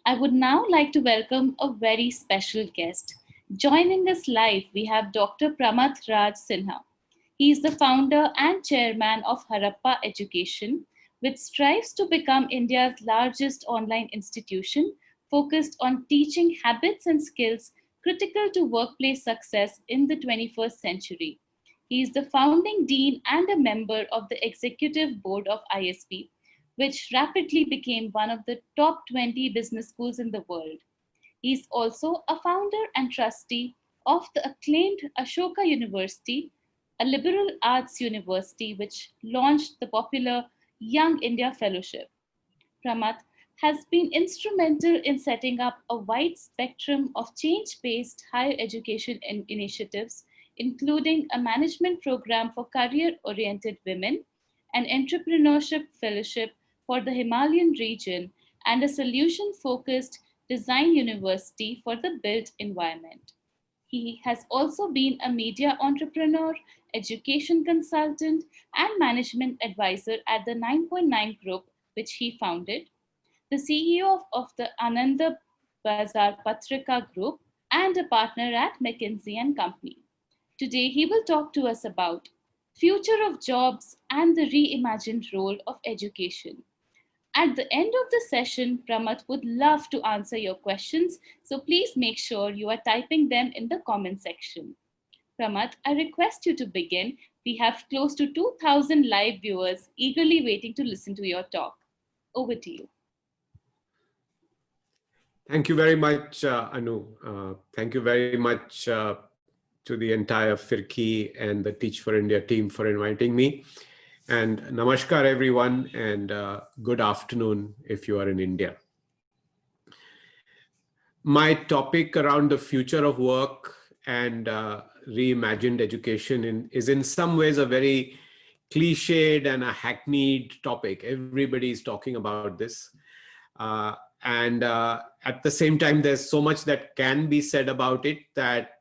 I would now like to welcome a very special guest. Joining us live, we have Dr. Pramath Raj Sinha. He is the founder and chairman of Harappa Education, which strives to become India's largest online institution focused on teaching habits and skills critical to workplace success in the 21st century. He is the founding dean and a member of the executive board of ISB, which rapidly became one of the top 20 business schools in the world. He is also a founder and trustee of the acclaimed Ashoka University, a liberal arts university which launched the popular Young India Fellowship. Pramath has been instrumental in setting up a wide spectrum of change based higher education initiatives, including a management program for career oriented women, an entrepreneurship fellowship for the Himalayan region, and a solution focused design university for the built environment. He has also been a media entrepreneur, education consultant, and management advisor at the 9.9 Group, which he founded, the CEO of the Ananda Bazar Patrika Group, and a partner at McKinsey and Company. Today, he will talk to us about future of jobs and the reimagined role of education. At the end of the session, Pramath would love to answer your questions, so please make sure you are typing them in the comment section. Pramath, I request you to begin. We have close to 2,000 live viewers eagerly waiting to listen to your talk. Over to you. Thank you very much, Anu. Thank you very much to the entire Firki and the Teach for India team for inviting me. And namaskar, everyone, and good afternoon if you are in India. My topic around the future of work and reimagined education is in some ways a very cliched and a hackneyed topic. Everybody is talking about this. And at the same time, there's so much that can be said about it that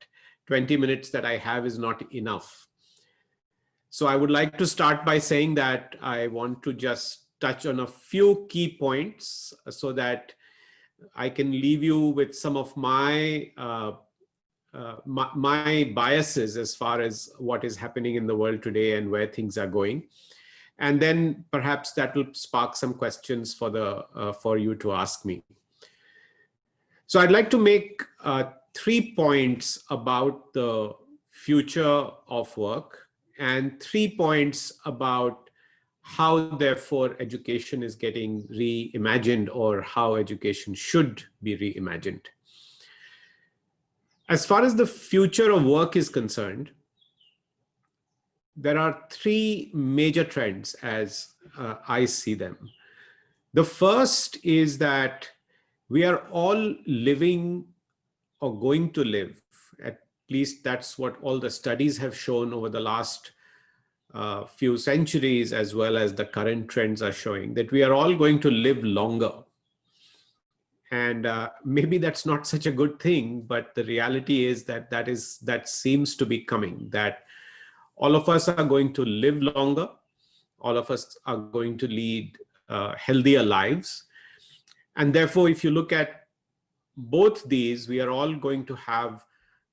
20 minutes that I have is not enough. So I would like to start by saying that I want to just touch on a few key points so that I can leave you with some of my biases as far as what is happening in the world today and where things are going. And then perhaps that will spark some questions for you to ask me. So I'd like to make 3 points about the future of work and 3 points about how, therefore, education is getting reimagined or how education should be reimagined. As far as the future of work is concerned, there are 3 major trends as I see them. The first is that we are all living or going to live, at least that's what all the studies have shown over the last few centuries, as well as the current trends are showing, that we are all going to live longer. And maybe that's not such a good thing, but the reality is that seems to be coming, that all of us are going to live longer. All of us are going to lead healthier lives. And therefore, if you look at both these, we are all going to have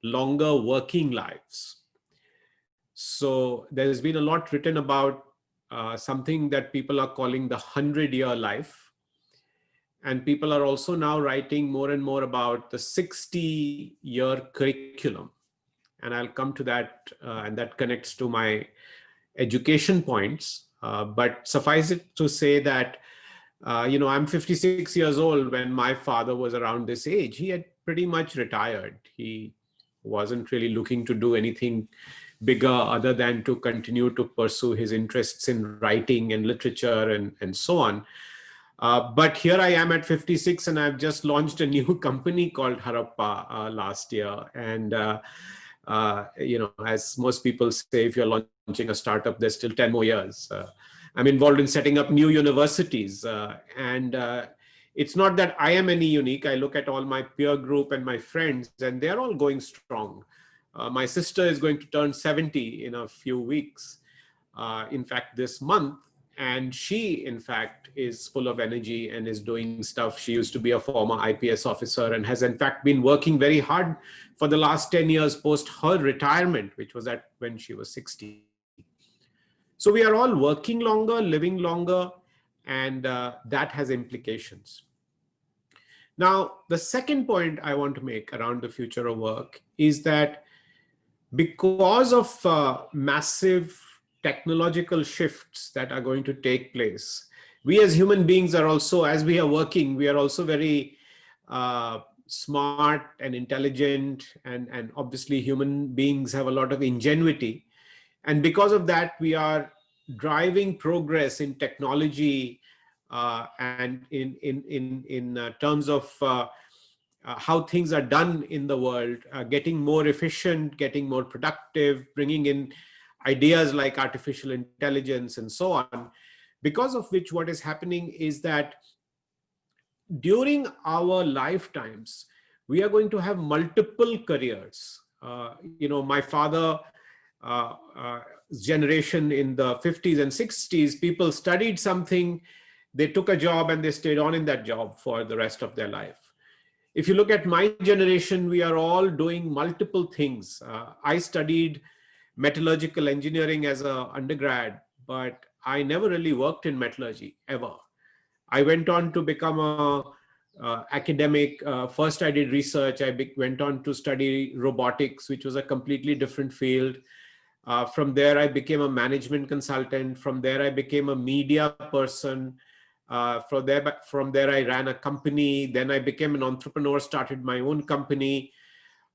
longer working lives. So there's been a lot written about something that people are calling the 100-year life. And people are also now writing more and more about the 60-year curriculum. And I'll come to that, and that connects to my education points. But suffice it to say that, I'm 56 years old. When my father was around this age, he had pretty much retired. He wasn't really looking to do anything bigger other than to continue to pursue his interests in writing and literature and so on. But here I am at 56, and I've just launched a new company called Harappa last year. And as most people say, if you're launching a startup, there's still 10 more years. I'm involved in setting up new universities. It's not that I am any unique. I look at all my peer group and my friends, and they're all going strong. My sister is going to turn 70 in a few weeks. In fact, this month. And she, in fact, is full of energy and is doing stuff. She used to be a former IPS officer and has, in fact, been working very hard for the last 10 years post her retirement, which was at when she was 60. So we are all working longer, living longer, and that has implications. Now, the second point I want to make around the future of work is that because of massive technological shifts that are going to take place, we as human beings are also, as we are working, we are also very smart and intelligent, and obviously human beings have a lot of ingenuity. And because of that, we are driving progress in technology, and in terms of how things are done in the world, getting more efficient, getting more productive, bringing in ideas like artificial intelligence and so on. Because of which, what is happening is that during our lifetimes, we are going to have multiple careers. My father generation in the 50s and 60s, people studied something, they took a job, and they stayed on in that job for the rest of their life. If you look at my generation, we are all doing multiple things. I studied metallurgical engineering as an undergrad, but I never really worked in metallurgy ever. I went on to become a academic. First, I did research. Went on to study robotics, which was a completely different field. From there, I became a management consultant. From there, I became a media person. From there, I ran a company. Then I became an entrepreneur, started my own company.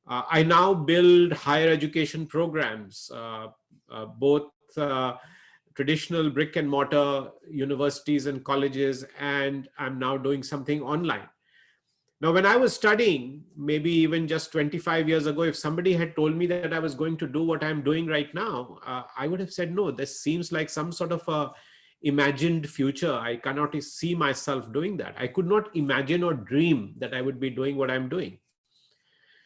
I now build higher education programs, both traditional brick and mortar universities and colleges, and I'm now doing something online. Now, when I was studying, maybe even just 25 years ago, if somebody had told me that I was going to do what I'm doing right now, I would have said, no, this seems like some sort of a imagined future. I cannot see myself doing that. I could not imagine or dream that I would be doing what I'm doing.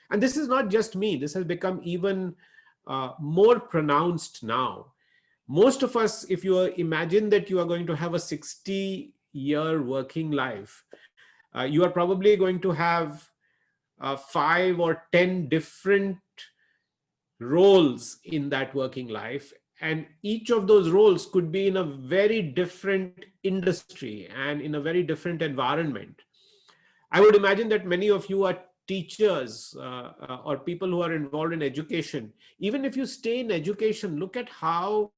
And this is not just me. This has become even more pronounced now. Most of us, if you imagine that you are going to have a 60-year working life, you are probably going to have 5 or 10 different roles in that working life. And each of those roles could be in a very different industry and in a very different environment. I would imagine that many of you are teachers or people who are involved in education. Even if you stay in education, look at how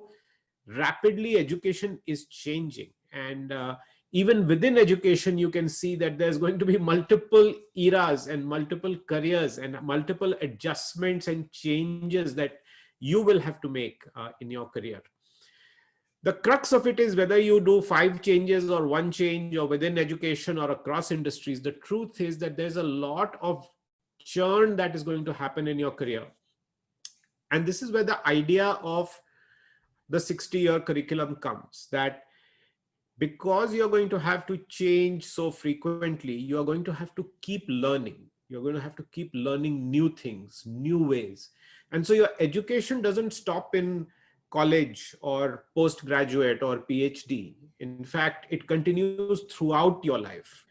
rapidly education is changing. And even within education, you can see that there's going to be multiple eras and multiple careers and multiple adjustments and changes that you will have to make in your career. The crux of it is whether you do 5 changes or 1 change, or within education or across industries, the truth is that there's a lot of churn that is going to happen in your career. And this is where the idea of the 60-year curriculum comes, that because you're going to have to change so frequently, you are going to have to keep learning. You're going to have to keep learning new things, new ways. And so your education doesn't stop in college or postgraduate or PhD. In fact, it continues throughout your life.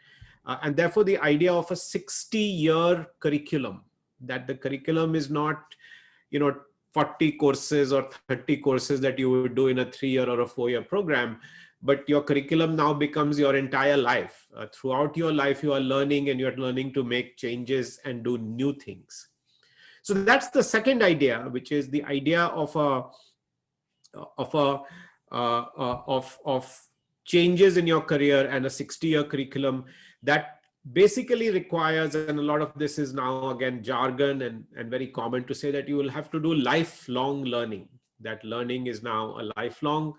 And therefore, the idea of a 60-year curriculum, that the curriculum is not, 40 courses or 30 courses that you would do in a 3-year or a 4-year program, but your curriculum now becomes your entire life. Throughout your life, you are learning, and you're learning to make changes and do new things. So that's the second idea, which is the idea of changes in your career and a 60-year curriculum that basically requires, and a lot of this is now again jargon and very common to say, that you will have to do lifelong learning. That learning is now a lifelong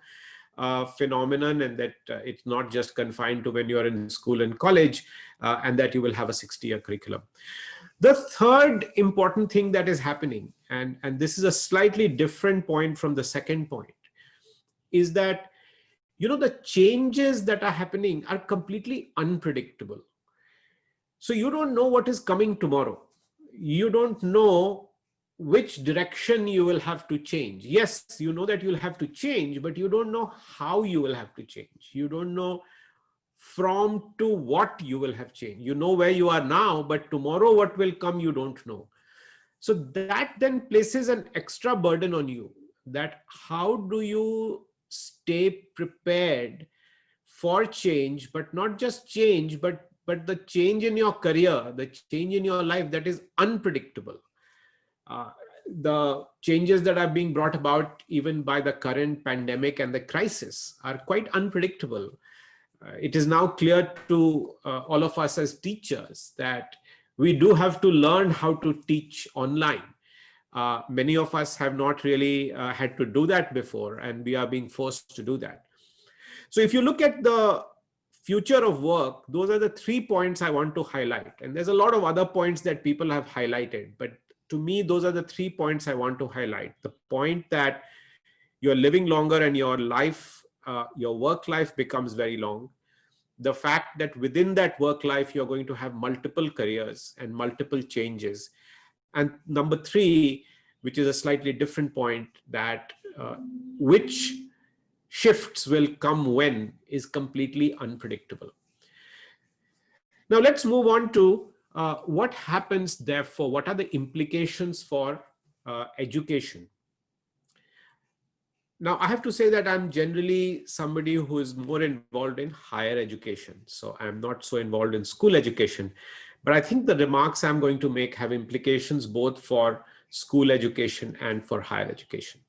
phenomenon, and that it's not just confined to when you're in school and college, and that you will have a 60-year curriculum. The third important thing that is happening, and this is a slightly different point from the second point, is that the changes that are happening are completely unpredictable. So you don't know what is coming tomorrow. You don't know which direction you will have to change. Yes, you know that you'll have to change, but you don't know how you will have to change. You don't know from to what you will have changed. You know where you are now, but tomorrow what will come, you don't know. So that then places an extra burden on you, that how do you stay prepared for change, but not just change, but the change in your career, the change in your life that is unpredictable. Uh, the changes that are being brought about even by the current pandemic and the crisis are quite unpredictable. It is now clear to all of us as teachers that we do have to learn how to teach online. Many of us have not really had to do that before, and we are being forced to do that. So if you look at the future of work, those are the 3 points I want to highlight. And there's a lot of other points that people have highlighted, but to me, those are the 3 points I want to highlight. The point that you're living longer and your life, your work life becomes very long. The fact that within that work life, you're going to have multiple careers and multiple changes. And number 3, which is a slightly different point, that which shifts will come when is completely unpredictable. Now let's move on to what happens therefore, what are the implications for education. Now, I have to say that I'm generally somebody who is more involved in higher education. So I'm not so involved in school education. But I think the remarks I'm going to make have implications both for school education and for higher education.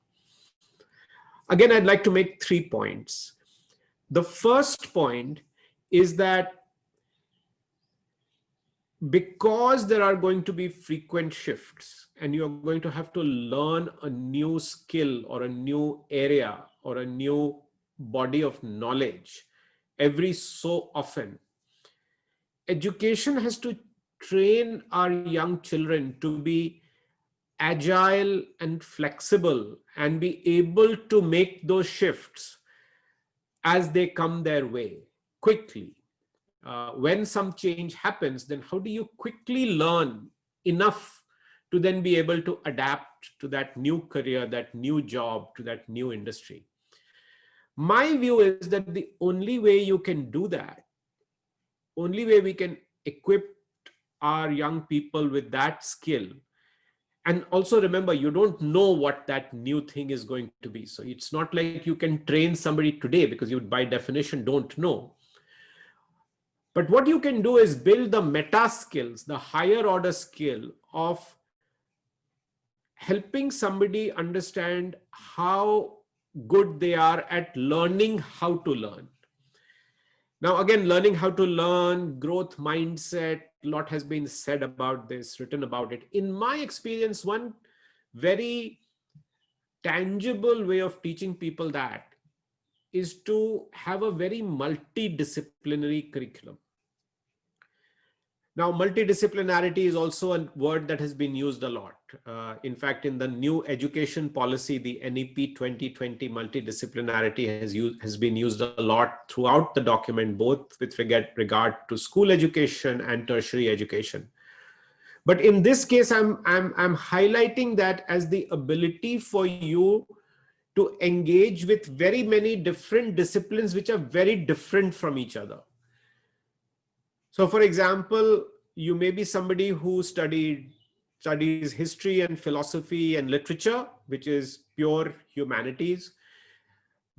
Again, I'd like to make 3 points. The first point is that because there are going to be frequent shifts and you're going to have to learn a new skill or a new area or a new body of knowledge every so often, education has to train our young children to be agile and flexible and be able to make those shifts as they come their way quickly. When some change happens, then how do you quickly learn enough to then be able to adapt to that new career, that new job, to that new industry? My view is that the only way you can do that, only way we can equip our young people with that skill. And also remember, you don't know what that new thing is going to be. So it's not like you can train somebody today because you by definition don't know. But what you can do is build the meta skills, the higher order skill of helping somebody understand how good they are at learning how to learn. Now, again, learning how to learn, growth mindset, a lot has been said about this, written about it. In my experience, one very tangible way of teaching people that is to have a very multidisciplinary curriculum. Now, multidisciplinarity is also a word that has been used a lot. In fact, in the new education policy, the NEP 2020, multidisciplinarity has been used a lot throughout the document, both with regard to school education and tertiary education. But in this case, I'm highlighting that as the ability for you to engage with very many different disciplines which are very different from each other. So for example, you may be somebody who studies history and philosophy and literature, which is pure humanities,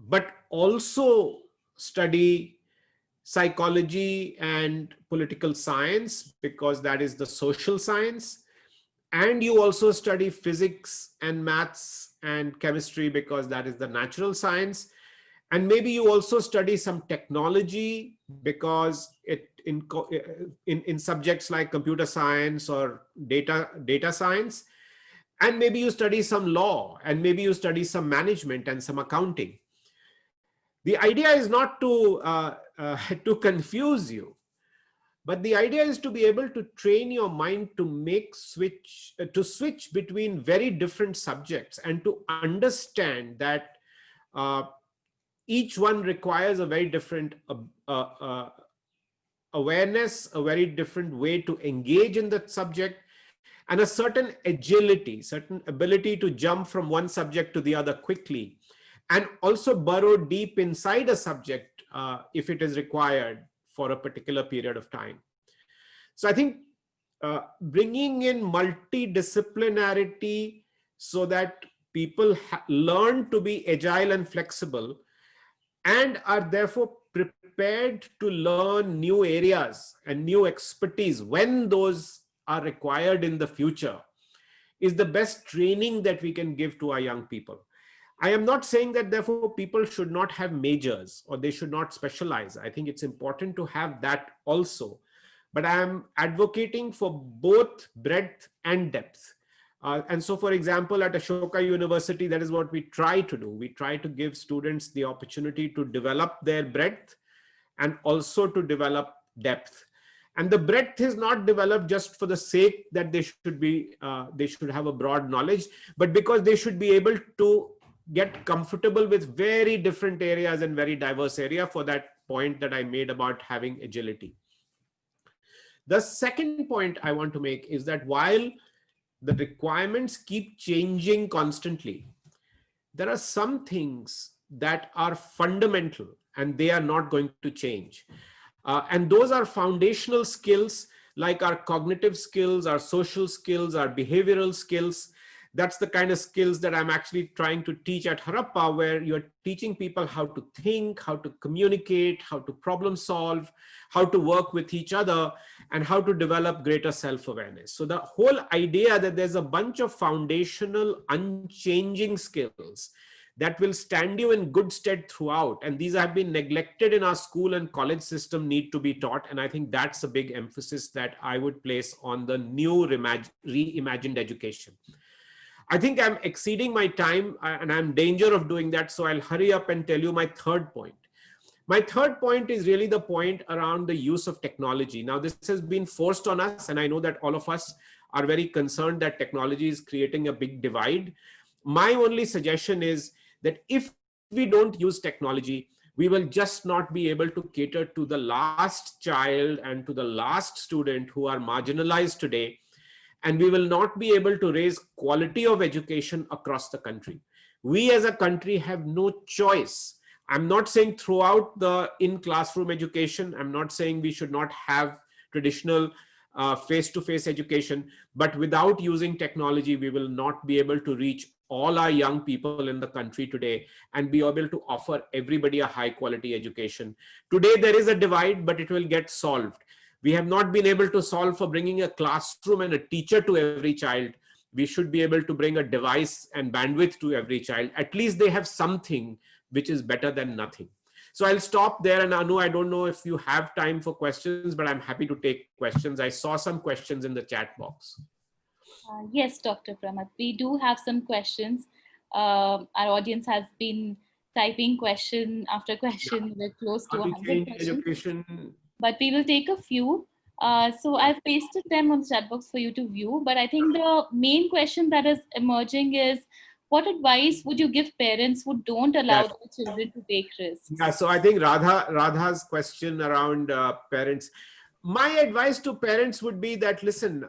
but also study psychology and political science because that is the social science. And you also study physics and maths and chemistry because that is the natural science. And maybe you also study some technology because in subjects like computer science or data science. And maybe you study some law, and maybe you study some management and some accounting. The idea is not to confuse you, but the idea is to be able to train your mind to switch between very different subjects and to understand that each one requires a very different awareness, a very different way to engage in that subject. and a certain agility, certain ability to jump from one subject to the other quickly, and also burrow deep inside a subject if it is required for a particular period of time. So I think bringing in multidisciplinarity so that people learn to be agile and flexible and are therefore prepared to learn new areas and new expertise when those are required in the future is the best training that we can give to our young people. I am not saying that therefore people should not have majors or they should not specialize. I think it's important to have that also. But I am advocating for both breadth and depth. And so, for example, at Ashoka University, that is what we try to do. We try to give students the opportunity to develop their breadth and also to develop depth. And the breadth is not developed just for the sake that they should have a broad knowledge, but because they should be able to get comfortable with very different areas and very diverse area, for that point that I made about having agility. The second point I want to make is that while the requirements keep changing constantly, there are some things that are fundamental and they are not going to change. And those are foundational skills like our cognitive skills, our social skills, our behavioral skills. That's the kind of skills that I'm actually trying to teach at Harappa, where you're teaching people how to think, how to communicate, how to problem solve, how to work with each other, and how to develop greater self-awareness. So the whole idea that there's a bunch of foundational, unchanging skills that will stand you in good stead throughout, and these have been neglected in our school and college system, need to be taught. And I think that's a big emphasis that I would place on the new reimagined education. I think I'm exceeding my time and I'm in danger of doing that. So I'll hurry up and tell you my third point. My third point is really the point around the use of technology. Now, this has been forced on us, and I know that all of us are very concerned that technology is creating a big divide. My only suggestion is that if we don't use technology, we will just not be able to cater to the last child and to the last student who are marginalized today. And we will not be able to raise quality of education across the country. We as a country have no choice. I'm not saying throughout the in-classroom education, I'm not saying we should not have traditional face-to-face education, but without using technology, we will not be able to reach all our young people in the country today and be able to offer everybody a high quality education. Today, there is a divide, but it will get solved. We have not been able to solve for bringing a classroom and a teacher to every child. We should be able to bring a device and bandwidth to every child. At least they have something which is better than nothing. So I'll stop there. And Anu, I don't know if you have time for questions, but I'm happy to take questions. I saw some questions in the chat box. Yes, Dr. Pramath, we do have some questions. Our audience has been typing question after question. We're close to 100 questions. Education. But we will take a few. So I've pasted them on the chat box for you to view. But I think the main question that is emerging is, what advice would you give parents who don't allow their children to take risks? Yeah, so I think Radha's question around parents. My advice to parents would be that, listen,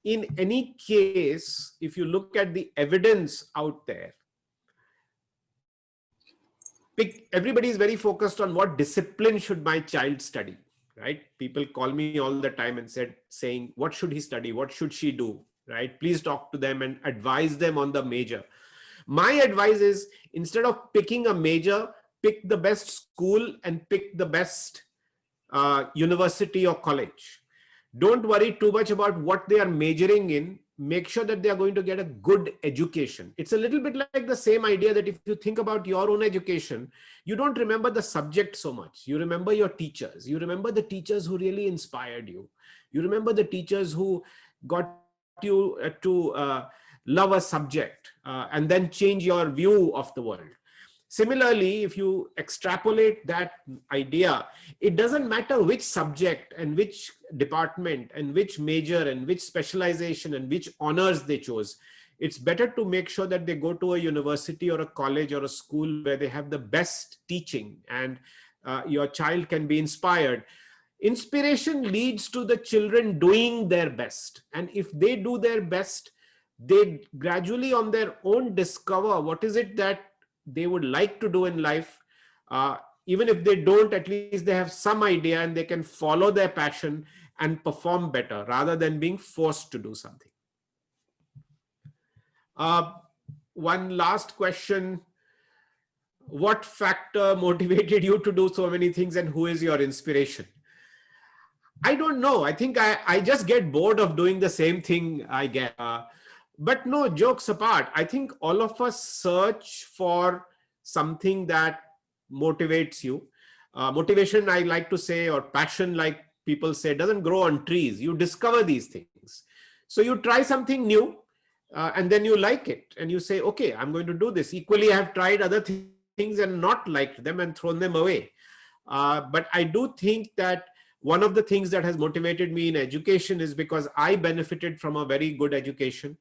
in any case, if you look at the evidence out there, everybody is very focused on what discipline should my child study, right? People call me all the time and saying, what should he study? What should she do? Right? Please talk to them and advise them on the major. My advice is, instead of picking a major, pick the best school and pick the best university or college. Don't worry too much about what they are majoring in. Make sure that they are going to get a good education. It's a little bit like the same idea that if you think about your own education, you don't remember the subject so much. You remember your teachers. You remember the teachers who really inspired you. You remember the teachers who got you to love a subject and then change your view of the world. Similarly, if you extrapolate that idea, it doesn't matter which subject and which department and which major and which specialization and which honors they chose. It's better to make sure that they go to a university or a college or a school where they have the best teaching and your child can be inspired. Inspiration leads to the children doing their best. And if they do their best, they gradually on their own discover what is it that they would like to do in life. Uh, Even if they don't, at least they have some idea and they can follow their passion and perform better rather than being forced to do something. Uh, One last question. What factor motivated you to do so many things, and who is your inspiration? I don't know. I think I just get bored of doing the same thing, I guess. But no, jokes apart, I think all of us search for something that motivates you. Motivation, I like to say, or passion, like people say, doesn't grow on trees. You discover these things. So you try something new, and then you like it. And you say, okay, I'm going to do this. Equally, I have tried other things and not liked them and thrown them away. But I do think that one of the things that has motivated me in education is because I benefited from a very good education.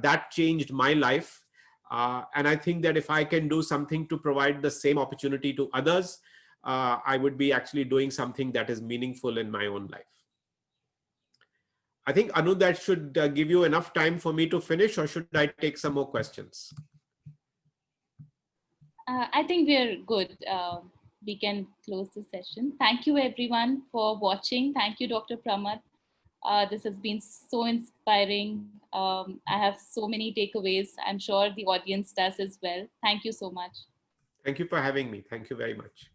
That changed my life. And I think that if I can do something to provide the same opportunity to others, I would be actually doing something that is meaningful in my own life. I think, Anu, that should give you enough time for me to finish, or should I take some more questions? I think we're good. We can close the session. Thank you, everyone, for watching. Thank you, Dr. Pramath. This has been so inspiring. I have so many takeaways. I'm sure the audience does as well. Thank you so much. Thank you for having me. Thank you very much.